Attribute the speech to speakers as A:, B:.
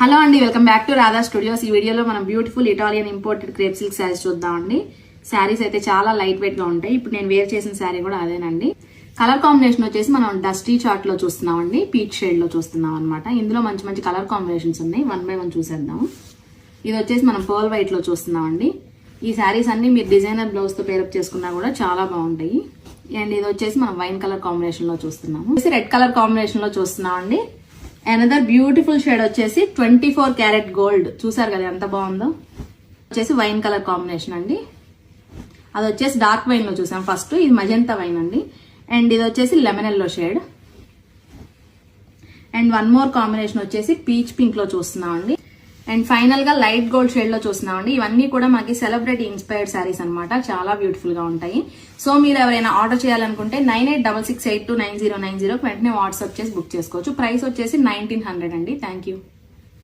A: Hello అండి, welcome back to Radha studios. ఈ వీడియోలో మనం beautiful Italian imported crepe silk saris చూద్దామండి. శారీస్ అయితే చాలా లైట్ వెయిట్ గా ఉంటాయి. ఇప్పుడు నేను వేర్ చేసిన శారీ కూడా అదేనండి. కలర్ కాంబినేషన్ వచ్చేసి మనం డస్టీ చార్ట్ లో చూస్తున్నామండి, పీచ్ షేడ్ లో చూస్తున్నాం అనమాట. ఇందులో మంచి మంచి కలర్ కాంబినేషన్స్ ఉన్నాయి. 1 by 1 చూసేద్దాం. ఇది వచ్చేసి మనం పర్ల్ వైట్ లో చూస్తున్నామండి. ఈ శారీస్ అన్ని మీరు డిజైనర్ బ్లౌజ్ తో పేరప్ చేసుకున్నా కూడా చాలా బాగుంటాయి. అండ్ ఇది వచ్చేసి మనం వైన్ కలర్ కాంబినేషన్ లో చూస్తున్నాము. రెడ్ కలర్ కాంబినేషన్ లో చూస్తున్నామండి. అనదర్ బ్యూటిఫుల్ షేడ్ వచ్చేసి 24 క్యారెట్ గోల్డ్. చూసారు కదా ఎంత బాగుందో. వచ్చేసి వైన్ కలర్ కాంబినేషన్ అండి. అది వచ్చేసి డార్క్ వైన్ లో చూసాం ఫస్ట్. ఇది మజంతా వైన్ అండి. అండ్ ఇది వచ్చేసి lemon yellow shade. And one more combination వచ్చేసి పీచ్ పింక్ లో చూస్తున్నాం అండి. అండ్ ఫైనల్ గా లైట్ గోల్డ్ షేడ్ లో చూస్తున్నాం అండి. ఇవన్నీ కూడా మనకి సెలబ్రిటీ ఇన్స్పైర్డ్ శారీస్ అనమాట. చాలా బ్యూటిఫుల్ గా ఉంటాయి. సో మీరు ఎవరైనా ఆర్డర్ చేయాలనుకుంటే 9866829090 వెంటనే వాట్సాప్ చేసి బుక్ చేసుకోవచ్చు. ప్రైస్ వచ్చేసి 1900 అండి. Thank you.